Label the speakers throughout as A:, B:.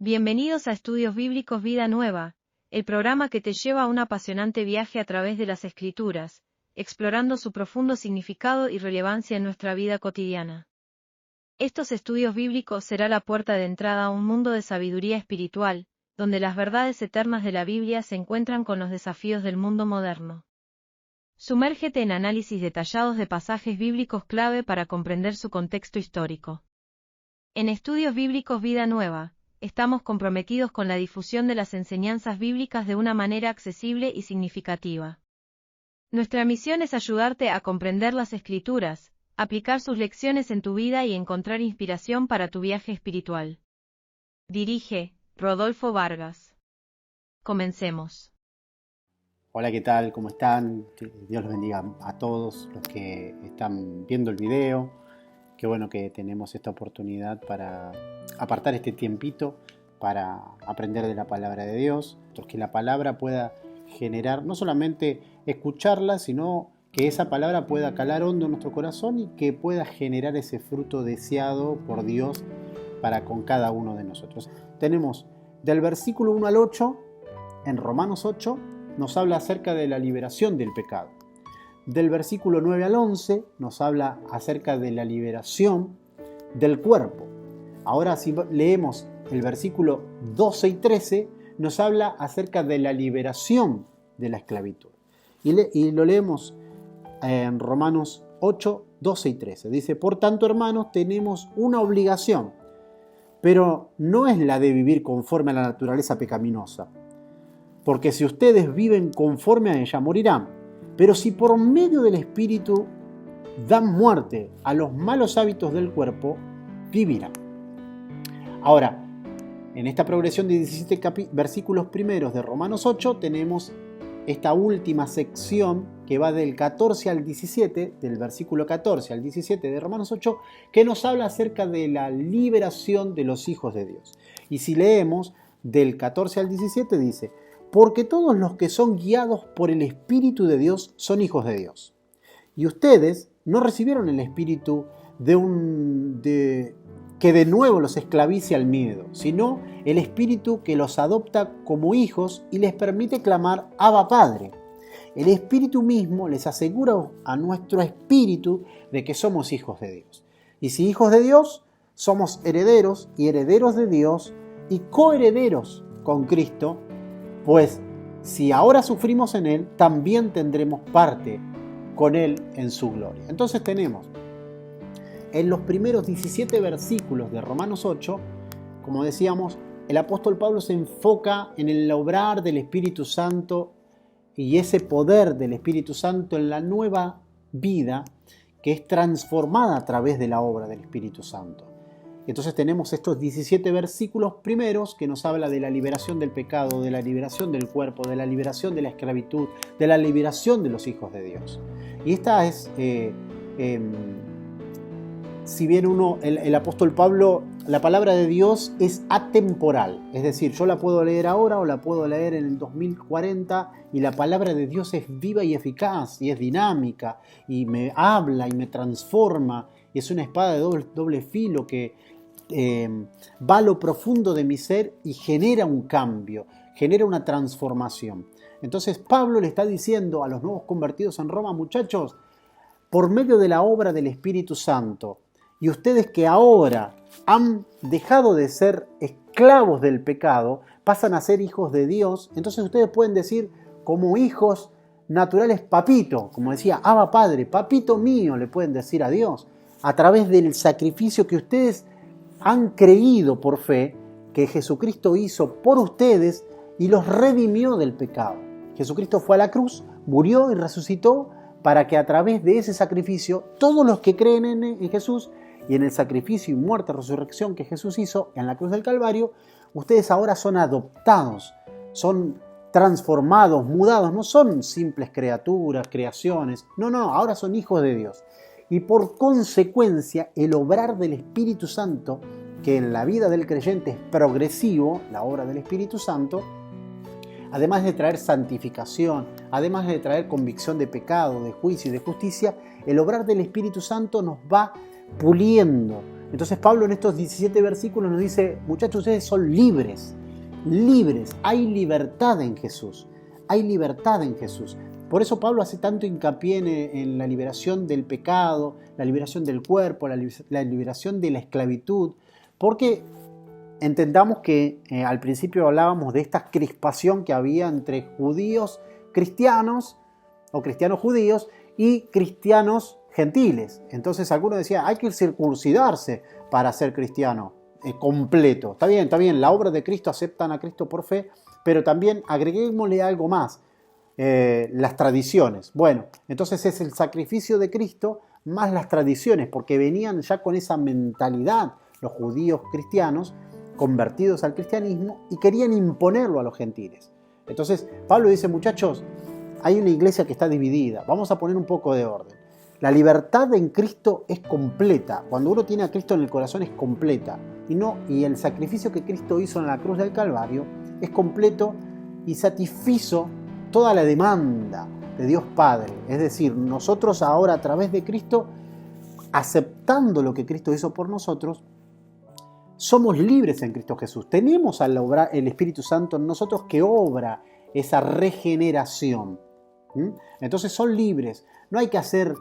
A: Bienvenidos a Estudios Bíblicos Vida Nueva, el programa que te lleva a un apasionante viaje a través de las Escrituras, explorando su profundo significado y relevancia en nuestra vida cotidiana. Estos estudios bíblicos será la puerta de entrada a un mundo de sabiduría espiritual, donde las verdades eternas de la Biblia se encuentran con los desafíos del mundo moderno. Sumérgete en análisis detallados de pasajes bíblicos clave para comprender su contexto histórico. En Estudios Bíblicos Vida Nueva, estamos comprometidos con la difusión de las enseñanzas bíblicas de una manera accesible y significativa. Nuestra misión es ayudarte a comprender las Escrituras, aplicar sus lecciones en tu vida y encontrar inspiración para tu viaje espiritual. Dirige Rodolfo Vargas. Comencemos.
B: Hola, ¿qué tal? ¿Cómo están? Dios los bendiga a todos los que están viendo el video. Qué bueno que tenemos esta oportunidad para apartar este tiempito para aprender de la palabra de Dios, que la palabra pueda generar, no solamente escucharla, sino que esa palabra pueda calar hondo en nuestro corazón y que pueda generar ese fruto deseado por Dios para con cada uno de nosotros. Tenemos del versículo 1 al 8, en Romanos 8, nos habla acerca de la liberación del pecado. Del versículo 9 al 11 nos habla acerca de la liberación del cuerpo. Ahora si leemos el versículo 12 y 13, nos habla acerca de la liberación de la esclavitud. Y lo leemos en Romanos 8, 12 y 13. Dice, por tanto, hermanos, tenemos una obligación, pero no es la de vivir conforme a la naturaleza pecaminosa. Porque si ustedes viven conforme a ella, morirán. Pero si por medio del Espíritu dan muerte a los malos hábitos del cuerpo, vivirán. Ahora, en esta progresión de 17 versículos primeros de Romanos 8, tenemos esta última sección que va del 14 al 17, del versículo 14 al 17 de Romanos 8, que nos habla acerca de la liberación de los hijos de Dios. Y si leemos del 14 al 17 dice, porque todos los que son guiados por el Espíritu de Dios son hijos de Dios. Y ustedes no recibieron el espíritu que de nuevo los esclavice al miedo, sino el espíritu que los adopta como hijos y les permite clamar Abba Padre. El Espíritu mismo les asegura a nuestro espíritu de que somos hijos de Dios. Y si hijos de Dios, somos herederos y herederos de Dios y coherederos con Cristo, pues si ahora sufrimos en Él, también tendremos parte con Él en su gloria. Entonces tenemos en los primeros 17 versículos de Romanos 8, como decíamos, el apóstol Pablo se enfoca en el obrar del Espíritu Santo y ese poder del Espíritu Santo en la nueva vida que es transformada a través de la obra del Espíritu Santo. Entonces tenemos estos 17 versículos primeros que nos habla de la liberación del pecado, de la liberación del cuerpo, de la liberación de la esclavitud, de la liberación de los hijos de Dios. Y esta es, si bien el apóstol Pablo, la palabra de Dios es atemporal, es decir, yo la puedo leer ahora o la puedo leer en el 2040 y la palabra de Dios es viva y eficaz y es dinámica y me habla y me transforma y es una espada de doble filo que va a lo profundo de mi ser y genera un cambio, genera una transformación. Entonces Pablo le está diciendo a los nuevos convertidos en Roma, muchachos, por medio de la obra del Espíritu Santo, y ustedes que ahora han dejado de ser esclavos del pecado, pasan a ser hijos de Dios, entonces ustedes pueden decir como hijos naturales, papito, como decía, Abba Padre, papito mío, le pueden decir a Dios, a través del sacrificio que ustedes han creído por fe que Jesucristo hizo por ustedes y los redimió del pecado. Jesucristo fue a la cruz, murió y resucitó para que a través de ese sacrificio todos los que creen en Jesús y en el sacrificio y muerte y resurrección que Jesús hizo en la cruz del Calvario, ustedes ahora son adoptados, son transformados, mudados, no son simples criaturas, creaciones, no, ahora son hijos de Dios. Y por consecuencia, el obrar del Espíritu Santo, que en la vida del creyente es progresivo, la obra del Espíritu Santo, además de traer santificación, además de traer convicción de pecado, de juicio y de justicia, el obrar del Espíritu Santo nos va puliendo, Entonces Pablo en estos 17 versículos nos dice, muchachos, ustedes son libres, libres, hay libertad en Jesús, hay libertad en Jesús. Por eso Pablo hace tanto hincapié en la liberación del pecado, la liberación del cuerpo, la liberación de la esclavitud, porque entendamos que al principio hablábamos de esta crispación que había entre judíos cristianos o cristianos judíos y cristianos gentiles. Entonces algunos decían, hay que circuncidarse para ser cristiano completo. Está bien, la obra de Cristo, aceptan a Cristo por fe, pero también agreguémosle algo más, las tradiciones. Bueno, entonces es el sacrificio de Cristo más las tradiciones, porque venían ya con esa mentalidad los judíos cristianos convertidos al cristianismo y querían imponerlo a los gentiles. Entonces Pablo dice, muchachos, hay una iglesia que está dividida, vamos a poner un poco de orden. La libertad en Cristo es completa. Cuando uno tiene a Cristo en el corazón es completa. Y el sacrificio que Cristo hizo en la cruz del Calvario es completo y satisfizo toda la demanda de Dios Padre. Es decir, nosotros ahora a través de Cristo, aceptando lo que Cristo hizo por nosotros, somos libres en Cristo Jesús. Tenemos el Espíritu Santo en nosotros que obra esa regeneración. Entonces son libres. No hay que hacer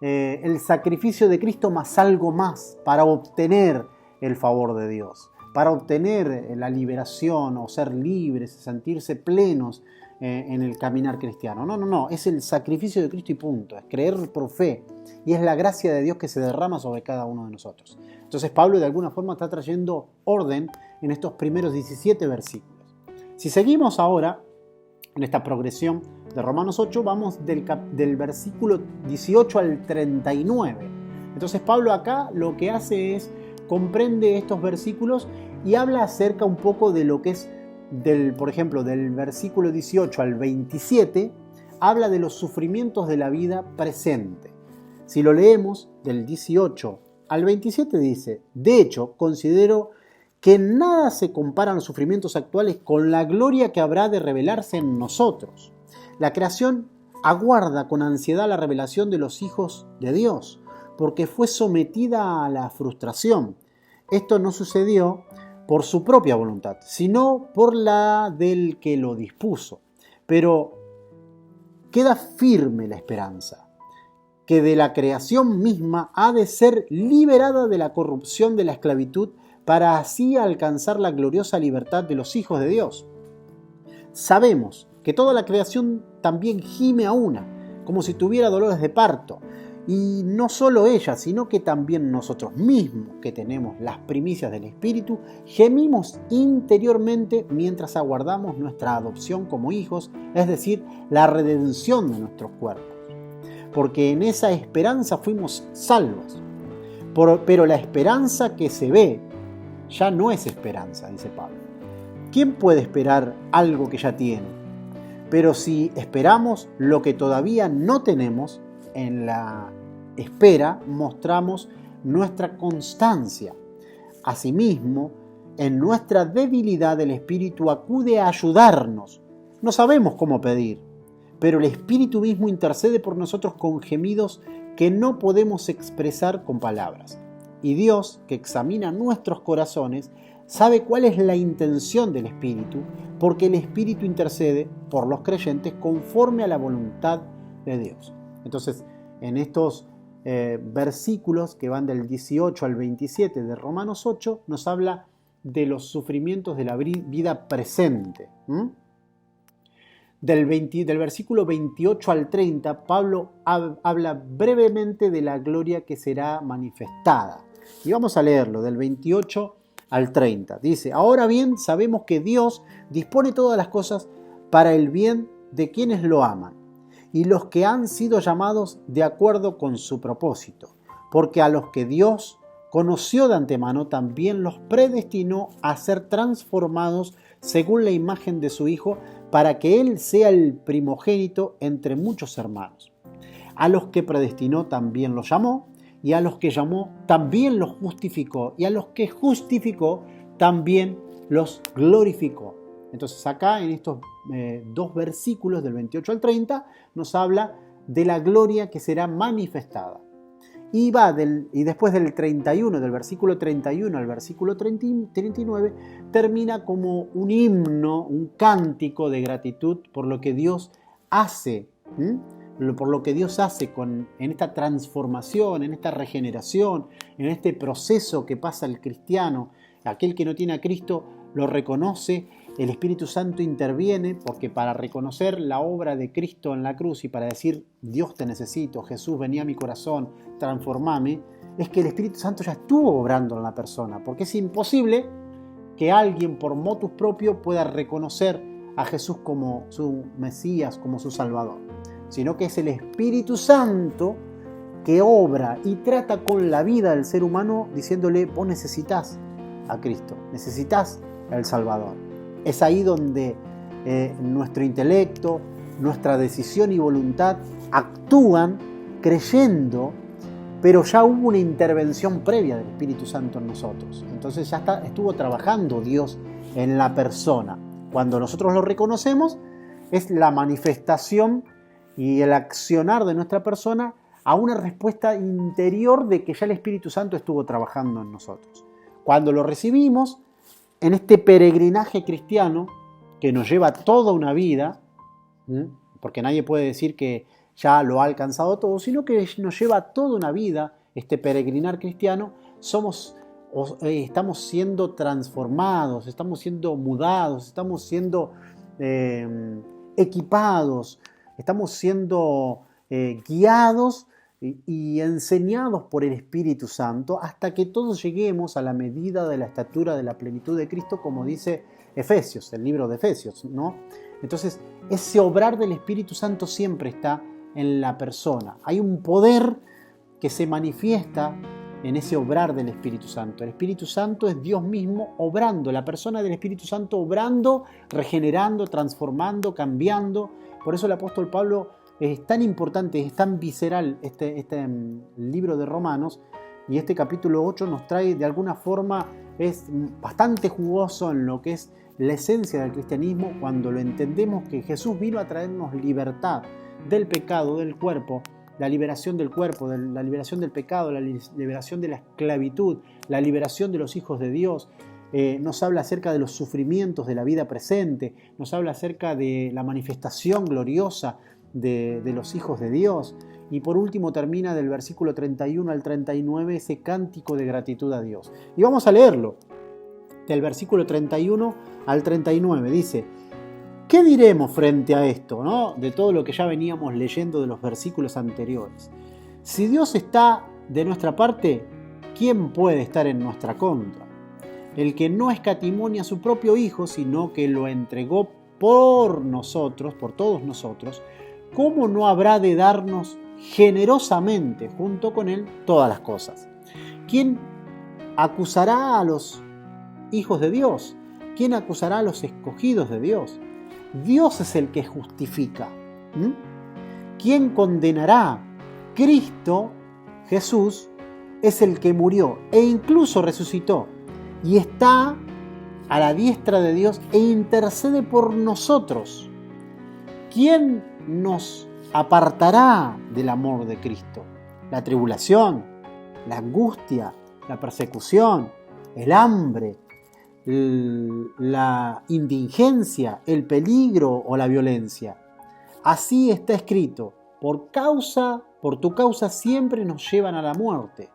B: el sacrificio de Cristo más algo más para obtener el favor de Dios, para obtener la liberación o ser libres, sentirse plenos en el caminar cristiano. No, es el sacrificio de Cristo y punto, es creer por fe y es la gracia de Dios que se derrama sobre cada uno de nosotros. Entonces Pablo de alguna forma está trayendo orden en estos primeros 17 versículos. Si seguimos ahora en esta progresión de Romanos 8, vamos del versículo 18 al 39. Entonces Pablo acá lo que hace es comprende estos versículos y habla acerca un poco de lo que es, por ejemplo, del versículo 18 al 27, habla de los sufrimientos de la vida presente. Si lo leemos del 18 al 27 dice, de hecho, considero que nada se compara a los sufrimientos actuales con la gloria que habrá de revelarse en nosotros. La creación aguarda con ansiedad la revelación de los hijos de Dios, porque fue sometida a la frustración. Esto no sucedió por su propia voluntad, sino por la del que lo dispuso. Pero queda firme la esperanza, que de la creación misma ha de ser liberada de la corrupción de la esclavitud para así alcanzar la gloriosa libertad de los hijos de Dios. Sabemos que toda la creación también gime a una, como si tuviera dolores de parto. Y no solo ella, sino que también nosotros mismos, que tenemos las primicias del Espíritu, gemimos interiormente mientras aguardamos nuestra adopción como hijos, es decir, la redención de nuestros cuerpos. Porque en esa esperanza fuimos salvos. Pero la esperanza que se ve ya no es esperanza, dice Pablo. ¿Quién puede esperar algo que ya tiene? Pero si esperamos lo que todavía no tenemos, en la espera mostramos nuestra constancia. Asimismo, en nuestra debilidad el Espíritu acude a ayudarnos. No sabemos cómo pedir, pero el Espíritu mismo intercede por nosotros con gemidos que no podemos expresar con palabras. Y Dios, que examina nuestros corazones, sabe cuál es la intención del Espíritu, porque el Espíritu intercede por los creyentes conforme a la voluntad de Dios. Entonces, en estos versículos que van del 18 al 27 de Romanos 8, nos habla de los sufrimientos de la vida presente. Del versículo 28 al 30, Pablo habla brevemente de la gloria que será manifestada. Y vamos a leerlo, del 28 al 30. Dice, ahora bien, sabemos que Dios dispone todas las cosas para el bien de quienes lo aman, y los que han sido llamados de acuerdo con su propósito, porque a los que Dios conoció de antemano también los predestinó a ser transformados según la imagen de su Hijo, para que Él sea el primogénito entre muchos hermanos. A los que predestinó también los llamó, y a los que llamó también los justificó, y a los que justificó también los glorificó. Entonces acá en estos dos versículos del 28 al 30 nos habla de la gloria que será manifestada. y después del 31, del versículo 31 al versículo 39, termina como un himno, un cántico de gratitud por lo que Dios hace, por lo que Dios hace en esta transformación, en esta regeneración, en este proceso que pasa el cristiano. Aquel que no tiene a Cristo lo reconoce, el Espíritu Santo interviene, porque para reconocer la obra de Cristo en la cruz y para decir, Dios te necesito, Jesús venía a mi corazón, transformame, es que el Espíritu Santo ya estuvo obrando en la persona, porque es imposible que alguien por motus propio pueda reconocer a Jesús como su Mesías, como su Salvador, sino que es el Espíritu Santo que obra y trata con la vida del ser humano diciéndole, vos necesitas a Cristo, necesitas al Salvador. Es ahí donde nuestro intelecto, nuestra decisión y voluntad actúan creyendo, pero ya hubo una intervención previa del Espíritu Santo en nosotros. Entonces ya estuvo trabajando Dios en la persona. Cuando nosotros lo reconocemos, es la manifestación y el accionar de nuestra persona a una respuesta interior de que ya el Espíritu Santo estuvo trabajando en nosotros. Cuando lo recibimos, en este peregrinaje cristiano que nos lleva toda una vida, porque nadie puede decir que ya lo ha alcanzado todo, sino que nos lleva toda una vida, este peregrinar cristiano, estamos siendo transformados, estamos siendo mudados, estamos siendo equipados, estamos siendo guiados y enseñados por el Espíritu Santo hasta que todos lleguemos a la medida de la estatura de la plenitud de Cristo, como dice Efesios, el libro de Efesios, ¿no? Entonces, ese obrar del Espíritu Santo siempre está en la persona. Hay un poder que se manifiesta en ese obrar del Espíritu Santo. El Espíritu Santo es Dios mismo obrando, la persona del Espíritu Santo obrando, regenerando, transformando, cambiando. Por eso el apóstol Pablo es tan importante, es tan visceral este libro de Romanos, y este capítulo 8 nos trae de alguna forma, es bastante jugoso en lo que es la esencia del cristianismo, cuando lo entendemos que Jesús vino a traernos libertad del pecado, del cuerpo, la liberación del cuerpo, la liberación del pecado, la liberación de la esclavitud, la liberación de los hijos de Dios. Nos habla acerca de los sufrimientos de la vida presente, nos habla acerca de la manifestación gloriosa de los hijos de Dios. Y por último termina del versículo 31 al 39 ese cántico de gratitud a Dios. Y vamos a leerlo. Del versículo 31 al 39 dice: ¿qué diremos frente a esto, ¿no? De todo lo que ya veníamos leyendo de los versículos anteriores? Si Dios está de nuestra parte, ¿quién puede estar en nuestra contra? El que no escatimó a su propio Hijo, sino que lo entregó por nosotros, por todos nosotros, ¿cómo no habrá de darnos generosamente junto con Él todas las cosas? ¿Quién acusará a los hijos de Dios? ¿Quién acusará a los escogidos de Dios? Dios es el que justifica. ¿Quién condenará? Cristo, Jesús, es el que murió e incluso resucitó y está a la diestra de Dios e intercede por nosotros. ¿Quién nos apartará del amor de Cristo? La tribulación, la angustia, la persecución, el hambre, la indigencia, el peligro o la violencia. Así está escrito: por tu causa siempre nos llevan a la muerte,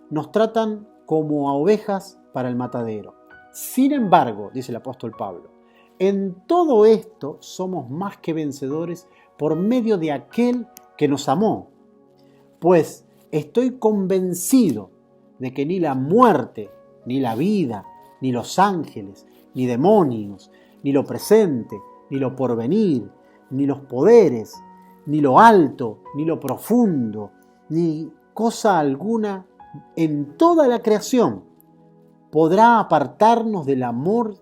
B: nos tratan como a ovejas para el matadero. Sin embargo, dice el apóstol Pablo, en todo esto somos más que vencedores por medio de aquel que nos amó. Pues estoy convencido de que ni la muerte, ni la vida, ni los ángeles, ni demonios, ni lo presente, ni lo porvenir, ni los poderes, ni lo alto, ni lo profundo, ni cosa alguna en toda la creación podrá apartarnos del amor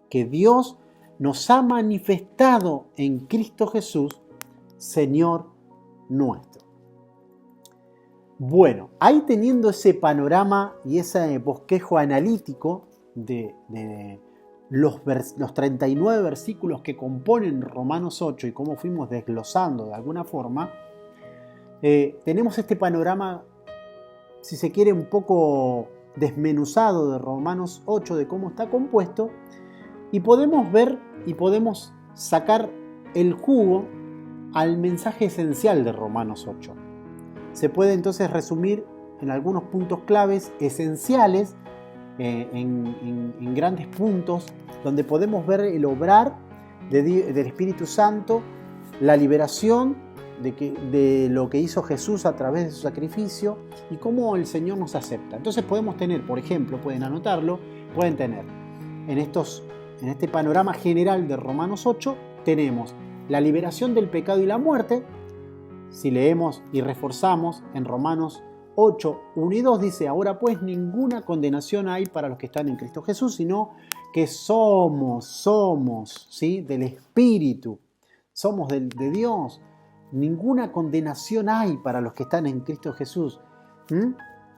B: que Dios nos ha manifestado en Cristo Jesús, Señor nuestro. Bueno, ahí teniendo ese panorama y ese bosquejo analítico de los 39 versículos que componen Romanos 8 y cómo fuimos desglosando de alguna forma, tenemos este panorama si se quiere, un poco desmenuzado de Romanos 8, de cómo está compuesto, y podemos ver y podemos sacar el jugo al mensaje esencial de Romanos 8. Se puede entonces resumir en algunos puntos claves esenciales, en grandes puntos, donde podemos ver el obrar del Espíritu Santo, la liberación de lo que hizo Jesús a través de su sacrificio y cómo el Señor nos acepta. Entonces podemos tener, por ejemplo, pueden anotarlo, pueden tener en este panorama general de Romanos 8, tenemos la liberación del pecado y la muerte. Si leemos y reforzamos en Romanos 8, 1 y 2, dice: ahora pues ninguna condenación hay para los que están en Cristo Jesús, sino que somos, ¿sí?, del Espíritu, somos de Dios. Ninguna condenación hay para los que están en Cristo Jesús.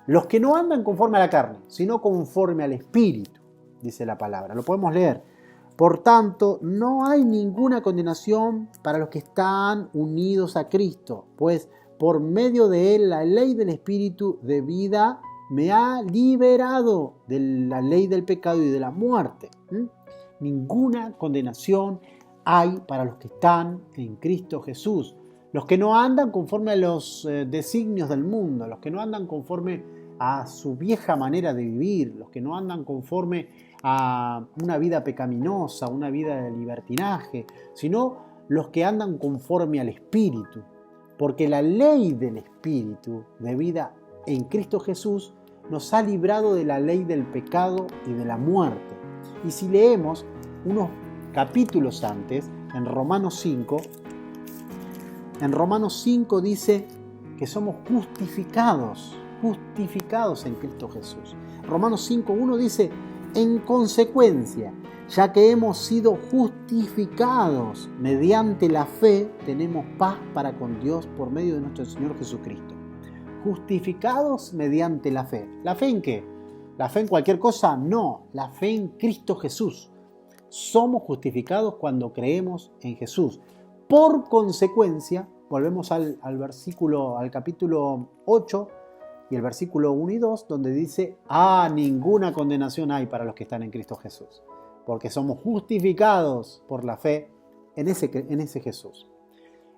B: Los que no andan conforme a la carne, sino conforme al Espíritu, dice la palabra. Lo podemos leer. Por tanto, no hay ninguna condenación para los que están unidos a Cristo, pues por medio de Él la ley del Espíritu de vida me ha liberado de la ley del pecado y de la muerte. Ninguna condenación hay para los que están en Cristo Jesús. Los que no andan conforme a los designios del mundo, los que no andan conforme a su vieja manera de vivir, los que no andan conforme a una vida pecaminosa, una vida de libertinaje, sino los que andan conforme al Espíritu. Porque la ley del Espíritu de vida en Cristo Jesús nos ha librado de la ley del pecado y de la muerte. Y si leemos unos capítulos antes, en Romanos 5, dice que somos justificados en Cristo Jesús. Romanos 5.1 dice: en consecuencia, ya que hemos sido justificados mediante la fe, tenemos paz para con Dios por medio de nuestro Señor Jesucristo. Justificados mediante la fe. ¿La fe en qué? ¿La fe en cualquier cosa? No, la fe en Cristo Jesús. Somos justificados cuando creemos en Jesús. Por consecuencia, volvemos al capítulo 8 y el versículo 1 y 2, donde dice: ninguna condenación hay para los que están en Cristo Jesús, porque somos justificados por la fe en ese Jesús.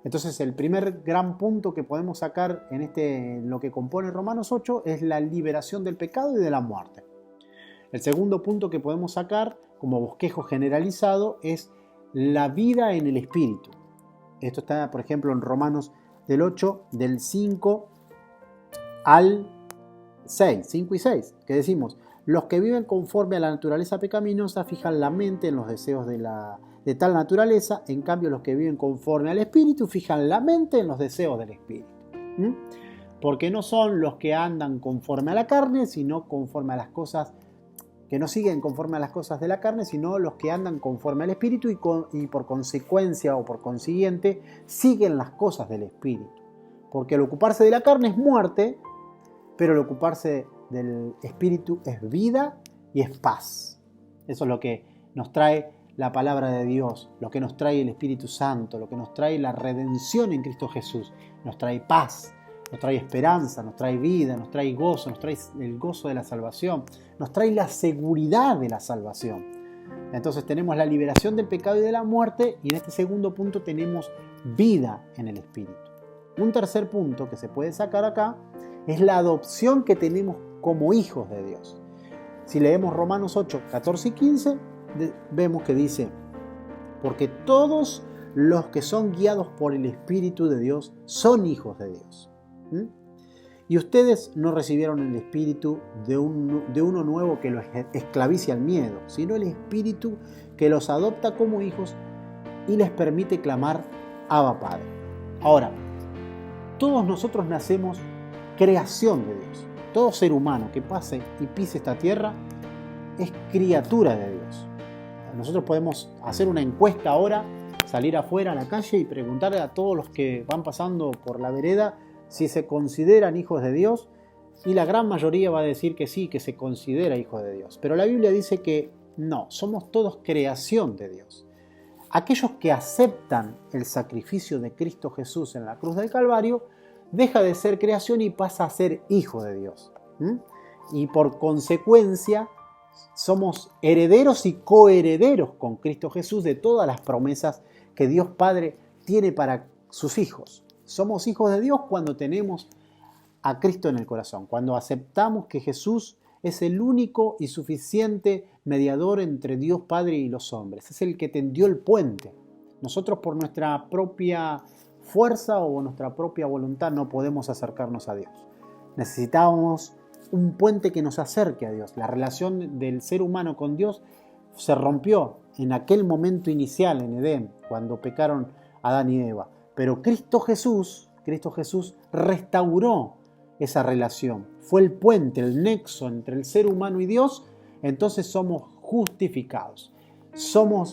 B: Entonces, el primer gran punto que podemos sacar en lo que compone Romanos 8 es la liberación del pecado y de la muerte. El segundo punto que podemos sacar como bosquejo generalizado es la vida en el Espíritu. Esto está, por ejemplo, en Romanos del 8, del 5 al 6, 5 y 6, que decimos: los que viven conforme a la naturaleza pecaminosa fijan la mente en los deseos de tal naturaleza, en cambio los que viven conforme al Espíritu fijan la mente en los deseos del Espíritu. Porque no son los que andan conforme a la carne, sino conforme a las cosas que no siguen conforme a las cosas de la carne, sino los que andan conforme al Espíritu y por consecuencia o por consiguiente siguen las cosas del Espíritu. Porque el ocuparse de la carne es muerte, pero el ocuparse del Espíritu es vida y es paz. Eso es lo que nos trae la palabra de Dios, lo que nos trae el Espíritu Santo, lo que nos trae la redención en Cristo Jesús. Nos trae paz, nos trae esperanza, nos trae vida, nos trae gozo, nos trae el gozo de la salvación, nos trae la seguridad de la salvación. Entonces tenemos la liberación del pecado y de la muerte, y en este segundo punto tenemos vida en el Espíritu. Un tercer punto que se puede sacar acá es la adopción que tenemos como hijos de Dios. Si leemos Romanos 8, 14 y 15, vemos que dice: porque todos los que son guiados por el Espíritu de Dios son hijos de Dios. Y ustedes no recibieron el espíritu de uno nuevo que los esclavice al miedo, sino el Espíritu que los adopta como hijos y les permite clamar: Abba, Padre. Ahora, todos nosotros nacemos creación de Dios. Todo ser humano que pase y pise esta tierra es criatura de Dios. Nosotros podemos hacer una encuesta ahora, salir afuera a la calle y preguntarle a todos los que van pasando por la vereda si se consideran hijos de Dios, y la gran mayoría va a decir que sí, que se considera hijo de Dios. Pero la Biblia dice que no, somos todos creación de Dios. Aquellos que aceptan el sacrificio de Cristo Jesús en la cruz del Calvario, deja de ser creación y pasa a ser hijo de Dios. Y por consecuencia somos herederos y coherederos con Cristo Jesús de todas las promesas que Dios Padre tiene para sus hijos. Somos hijos de Dios cuando tenemos a Cristo en el corazón, cuando aceptamos que Jesús es el único y suficiente mediador entre Dios Padre y los hombres. Es el que tendió el puente. Nosotros por nuestra propia fuerza o nuestra propia voluntad no podemos acercarnos a Dios. Necesitamos un puente que nos acerque a Dios. La relación del ser humano con Dios se rompió en aquel momento inicial en Edén, cuando pecaron Adán y Eva. Pero Cristo Jesús restauró esa relación. Fue el puente, el nexo entre el ser humano y Dios. Entonces somos justificados.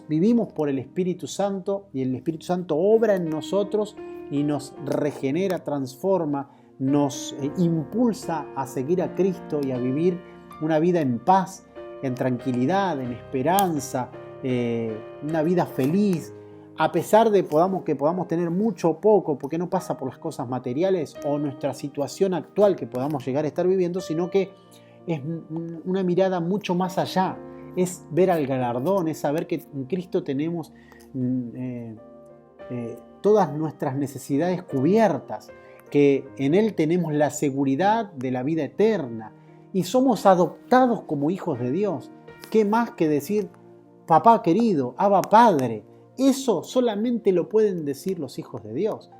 B: Vivimos por el Espíritu Santo y el Espíritu Santo obra en nosotros y nos regenera, transforma, nos impulsa a seguir a Cristo y a vivir una vida en paz, en tranquilidad, en esperanza, una vida feliz, a pesar de que podamos tener mucho o poco, porque no pasa por las cosas materiales o nuestra situación actual que podamos llegar a estar viviendo, sino que es una mirada mucho más allá, es ver al galardón, es saber que en Cristo tenemos todas nuestras necesidades cubiertas, que en Él tenemos la seguridad de la vida eterna y somos adoptados como hijos de Dios. ¿Qué más que decir papá querido, Abba Padre? Eso solamente lo pueden decir los hijos de Dios.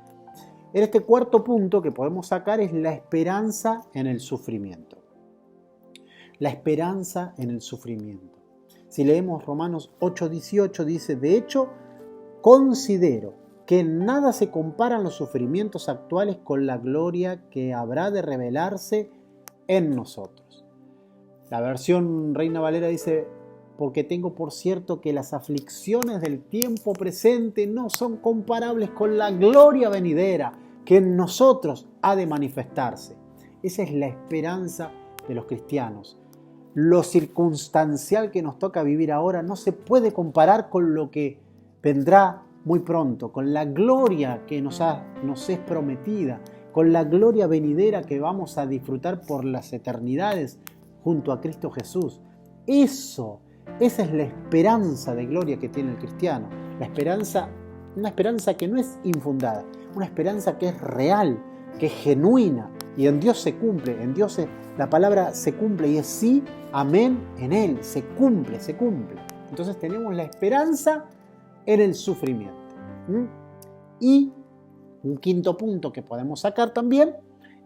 B: En este cuarto punto que podemos sacar es la esperanza en el sufrimiento. La esperanza en el sufrimiento. Si leemos Romanos 8:18 dice, de hecho, considero que en nada se comparan los sufrimientos actuales con la gloria que habrá de revelarse en nosotros. La versión Reina Valera dice, porque tengo por cierto que las aflicciones del tiempo presente no son comparables con la gloria venidera que en nosotros ha de manifestarse. Esa es la esperanza de los cristianos. Lo circunstancial que nos toca vivir ahora no se puede comparar con lo que vendrá muy pronto, con la gloria que nos es prometida, con la gloria venidera que vamos a disfrutar por las eternidades junto a Cristo Jesús. Esa es la esperanza de gloria que tiene el cristiano. Una esperanza que no es infundada, una esperanza que es real, que es genuina, y en Dios se cumple, en Dios la palabra se cumple y es sí, amén, en Él, se cumple. Entonces tenemos la esperanza en el sufrimiento. Y un quinto punto que podemos sacar también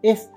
B: es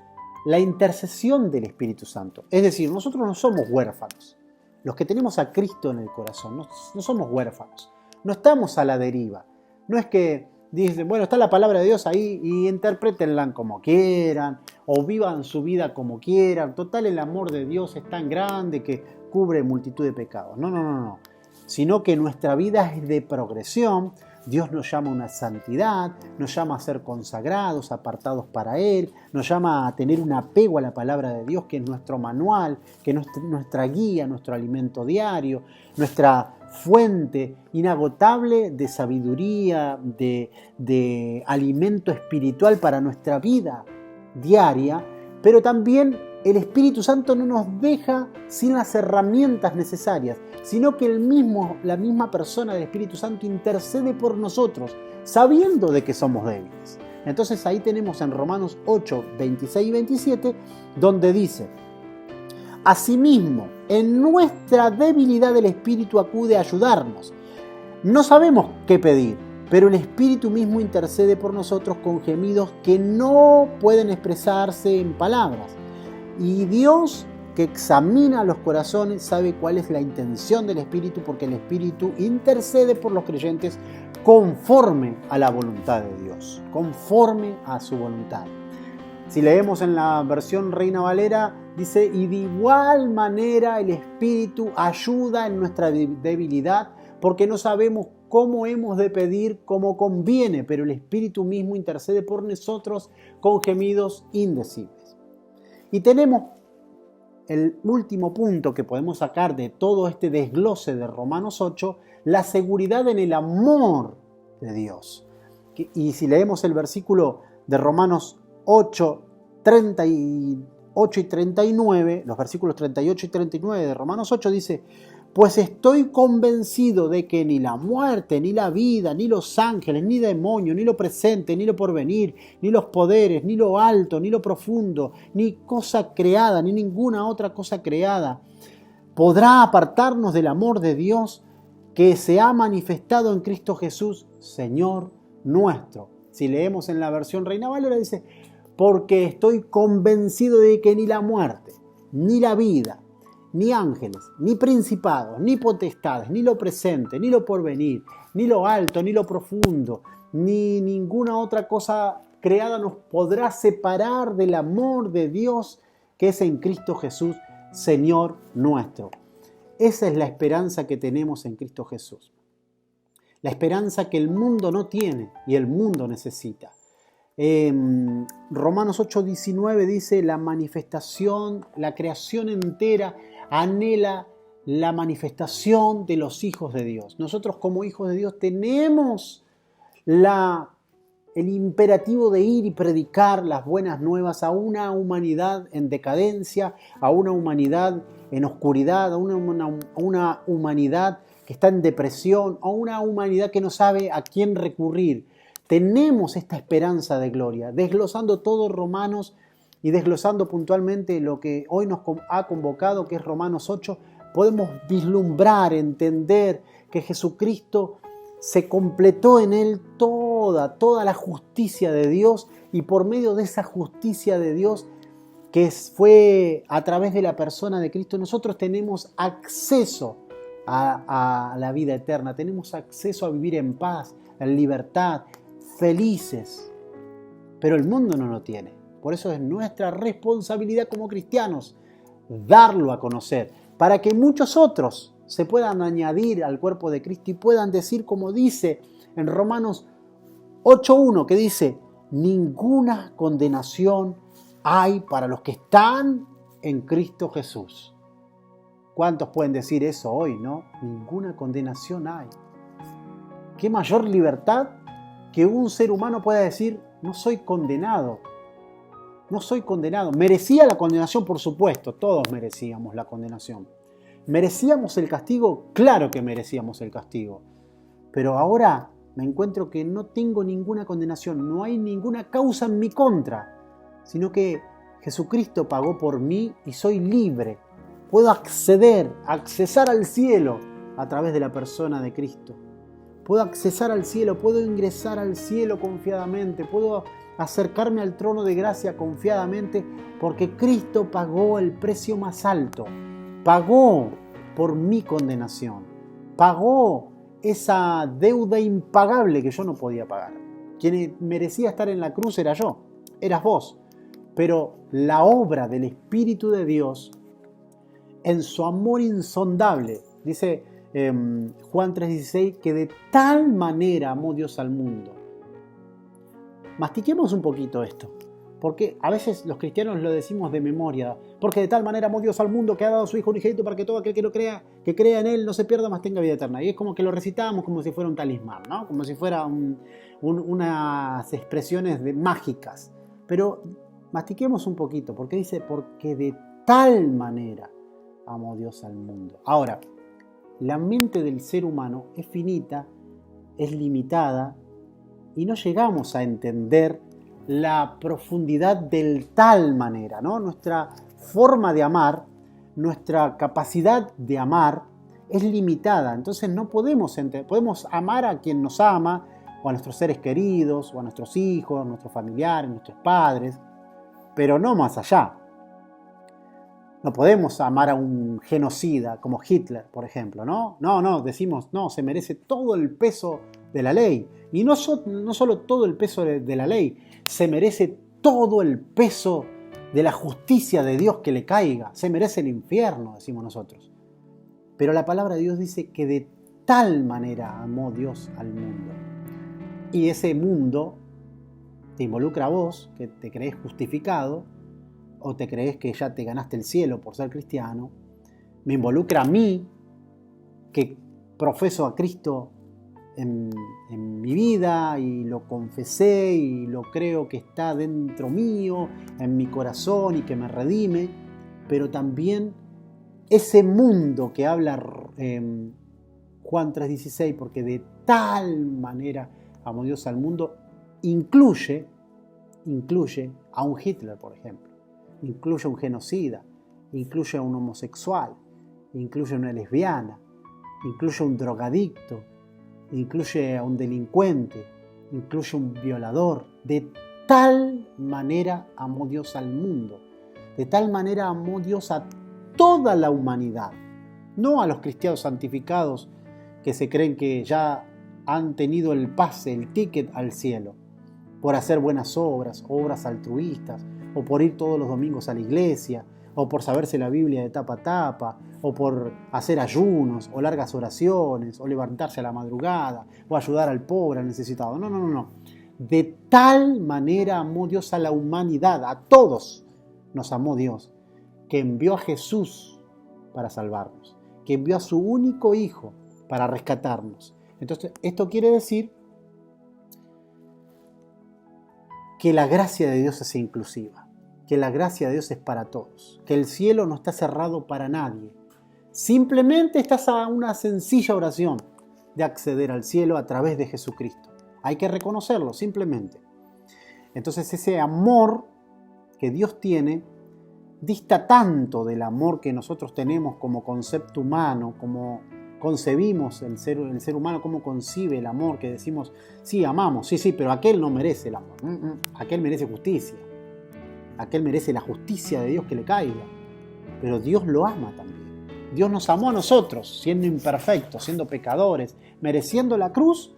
B: la intercesión del Espíritu Santo. Es decir, nosotros no somos huérfanos. Los que tenemos a Cristo en el corazón no somos huérfanos. No estamos a la deriva. No es que dicen, bueno, está la palabra de Dios ahí y interprétenla como quieran o vivan su vida como quieran. Total, el amor de Dios es tan grande que cubre multitud de pecados. No. Sino que nuestra vida es de progresión. Dios nos llama a una santidad, nos llama a ser consagrados, apartados para Él, nos llama a tener un apego a la palabra de Dios, que es nuestro manual, que es nuestra guía, nuestro alimento diario, nuestra fuente inagotable de sabiduría, de alimento espiritual para nuestra vida diaria, pero también el Espíritu Santo no nos deja sin las herramientas necesarias, sino que la misma persona del Espíritu Santo intercede por nosotros, sabiendo de que somos débiles. Entonces ahí tenemos en Romanos 8, 26 y 27, donde dice, asimismo, en nuestra debilidad el Espíritu acude a ayudarnos. No sabemos qué pedir, pero el Espíritu mismo intercede por nosotros con gemidos que no pueden expresarse en palabras. Y Dios, que examina los corazones, sabe cuál es la intención del Espíritu, porque el Espíritu intercede por los creyentes conforme a la voluntad de Dios, conforme a su voluntad. Si leemos en la versión Reina Valera, dice, y de igual manera el Espíritu ayuda en nuestra debilidad, porque no sabemos cómo hemos de pedir como conviene, pero el Espíritu mismo intercede por nosotros con gemidos indecibles. Y tenemos el último punto que podemos sacar de todo este desglose de Romanos 8, la seguridad en el amor de Dios. Y si leemos el versículo de Romanos 8, 8 y 39, los versículos 38 y 39 de Romanos 8 dice: pues estoy convencido de que ni la muerte, ni la vida, ni los ángeles, ni demonios, ni lo presente, ni lo porvenir, ni los poderes, ni lo alto, ni lo profundo, ni cosa creada, ni ninguna otra cosa creada podrá apartarnos del amor de Dios que se ha manifestado en Cristo Jesús, Señor nuestro. Si leemos en la versión Reina Valera dice: porque estoy convencido de que ni la muerte, ni la vida, ni ángeles, ni principados, ni potestades, ni lo presente, ni lo porvenir, ni lo alto, ni lo profundo, ni ninguna otra cosa creada nos podrá separar del amor de Dios que es en Cristo Jesús, Señor nuestro. Esa es la esperanza que tenemos en Cristo Jesús. La esperanza que el mundo no tiene y el mundo necesita. Romanos 8:19 dice: la manifestación, la creación entera anhela la manifestación de los hijos de Dios. Nosotros como hijos de Dios tenemos el imperativo de ir y predicar las buenas nuevas a una humanidad en decadencia, a una humanidad en oscuridad, a una humanidad que está en depresión, a una humanidad que no sabe a quién recurrir. Tenemos esta esperanza de gloria, desglosando todo Romanos y desglosando puntualmente lo que hoy nos ha convocado, que es Romanos 8, podemos vislumbrar, entender que Jesucristo se completó en Él toda la justicia de Dios, y por medio de esa justicia de Dios que fue a través de la persona de Cristo, nosotros tenemos acceso a la vida eterna, tenemos acceso a vivir en paz, en libertad, felices. Pero el mundo no lo tiene. Por eso es nuestra responsabilidad como cristianos darlo a conocer, para que muchos otros se puedan añadir al cuerpo de Cristo y puedan decir, como dice en Romanos 8:1, que dice: ninguna condenación hay para los que están en Cristo Jesús. ¿Cuántos pueden decir eso hoy, no? Ninguna condenación hay. ¿Qué mayor libertad que un ser humano pueda decir: no soy condenado? No soy condenado. ¿Merecía la condenación? Por supuesto, todos merecíamos la condenación. ¿Merecíamos el castigo? Claro que merecíamos el castigo. Pero ahora me encuentro que no tengo ninguna condenación, no hay ninguna causa en mi contra, sino que Jesucristo pagó por mí y soy libre. Puedo accesar al cielo a través de la persona de Cristo. Puedo accesar al cielo, puedo ingresar al cielo confiadamente, puedo acercarme al trono de gracia confiadamente, porque Cristo pagó el precio más alto, pagó por mi condenación, pagó esa deuda impagable que yo no podía pagar. Quien merecía estar en la cruz era yo, eras vos, pero la obra del Espíritu de Dios, en su amor insondable, dice Juan 3:16, que de tal manera amó Dios al mundo. Mastiquemos un poquito esto, porque a veces los cristianos lo decimos de memoria, porque de tal manera amó Dios al mundo que ha dado a su Hijo unigénito para que todo aquel que crea en Él no se pierda, mas tenga vida eterna. Y es como que lo recitamos como si fuera un talismán, ¿no? Como si fuera unas expresiones mágicas. Pero mastiquemos un poquito, porque dice: porque de tal manera amó Dios al mundo. Ahora, la mente del ser humano es finita, es limitada, y no llegamos a entender la profundidad del tal manera, ¿no? Nuestra forma de amar, nuestra capacidad de amar es limitada. Entonces no podemos amar a quien nos ama, o a nuestros seres queridos, o a nuestros hijos, a nuestros familiares, a nuestros padres, pero no más allá. No podemos amar a un genocida como Hitler, por ejemplo, ¿no? No, decimos, no, se merece todo el peso de la ley. Y no solo todo el peso de la ley, se merece todo el peso de la justicia de Dios que le caiga. Se merece el infierno, decimos nosotros. Pero la palabra de Dios dice que de tal manera amó Dios al mundo. Y ese mundo te involucra a vos, que te crees justificado, o te crees que ya te ganaste el cielo por ser cristiano. Me involucra a mí, que profeso a Cristo en mi vida y lo confesé y lo creo que está dentro mío, en mi corazón y que me redime, pero también ese mundo que habla Juan 3:16, porque de tal manera amó Dios al mundo, incluye a un Hitler, por ejemplo, incluye a un genocida, incluye a un homosexual, incluye a una lesbiana, incluye a un drogadicto, incluye a un delincuente, incluye a un violador. De tal manera amó Dios al mundo, de tal manera amó Dios a toda la humanidad, no a los cristianos santificados que se creen que ya han tenido el pase, el ticket al cielo, por hacer buenas obras, obras altruistas, o por ir todos los domingos a la iglesia, o por saberse la Biblia de tapa a tapa, o por hacer ayunos, o largas oraciones, o levantarse a la madrugada, o ayudar al pobre, al necesitado. No. De tal manera amó Dios a la humanidad, a todos nos amó Dios, que envió a Jesús para salvarnos, que envió a su único Hijo para rescatarnos. Entonces, esto quiere decir que la gracia de Dios es inclusiva, que la gracia de Dios es para todos, que el cielo no está cerrado para nadie. Simplemente estás a una sencilla oración de acceder al cielo a través de Jesucristo. Hay que reconocerlo, simplemente. Entonces, ese amor que Dios tiene dista tanto del amor que nosotros tenemos como concepto humano, como concebimos el ser humano, cómo concibe el amor, que decimos, sí, amamos, sí, pero aquel no merece el amor, aquel merece justicia, aquel merece la justicia de Dios que le caiga, pero Dios lo ama también. Dios nos amó a nosotros, siendo imperfectos, siendo pecadores, mereciendo la cruz,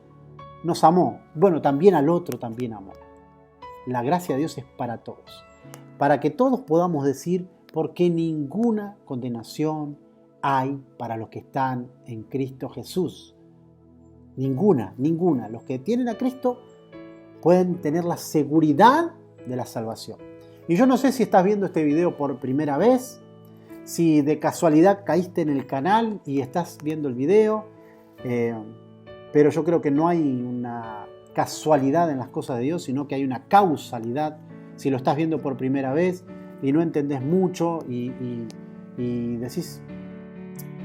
B: nos amó. Bueno, también al otro también amó. La gracia de Dios es para todos, para que todos podamos decir, porque ninguna condenación hay para los que están en Cristo Jesús. Ninguna. Los que tienen a Cristo pueden tener la seguridad de la salvación. Y yo no sé si estás viendo este video por primera vez, si de casualidad caíste en el canal y estás viendo el video, pero yo creo que no hay una casualidad en las cosas de Dios, sino que hay una causalidad. Si lo estás viendo por primera vez y no entendés mucho y decís,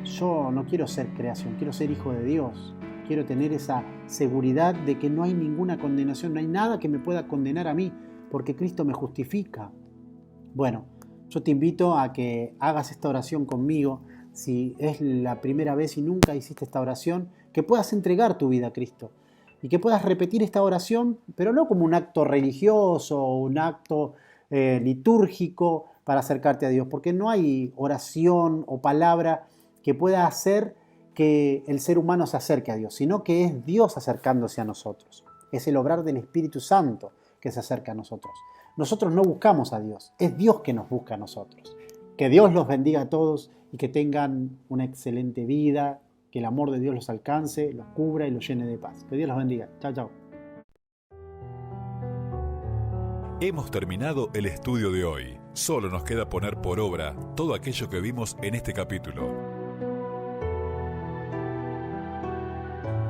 B: yo no quiero ser creación, quiero ser hijo de Dios, quiero tener esa seguridad de que no hay ninguna condenación, no hay nada que me pueda condenar a mí, porque Cristo me justifica. Bueno, yo te invito a que hagas esta oración conmigo, si es la primera vez y nunca hiciste esta oración, que puedas entregar tu vida a Cristo y que puedas repetir esta oración, pero no como un acto religioso o un acto litúrgico para acercarte a Dios, porque no hay oración o palabra que pueda hacer que el ser humano se acerque a Dios, sino que es Dios acercándose a nosotros. Es el obrar del Espíritu Santo que se acerca a nosotros. Nosotros no buscamos a Dios, es Dios que nos busca a nosotros. Que Dios los bendiga a todos y que tengan una excelente vida, que el amor de Dios los alcance, los cubra y los llene de paz. Que Dios los bendiga. Chao, chao.
C: Hemos terminado el estudio de hoy. Solo nos queda poner por obra todo aquello que vimos en este capítulo.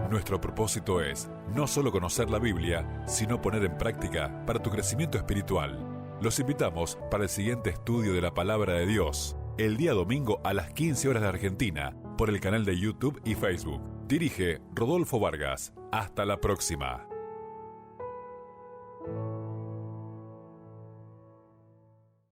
C: Nuestro propósito es no solo conocer la Biblia, sino poner en práctica para tu crecimiento espiritual. Los invitamos para el siguiente estudio de la Palabra de Dios, el día domingo a las 15 horas de Argentina, por el canal de YouTube y Facebook. Dirige Rodolfo Vargas. Hasta la próxima.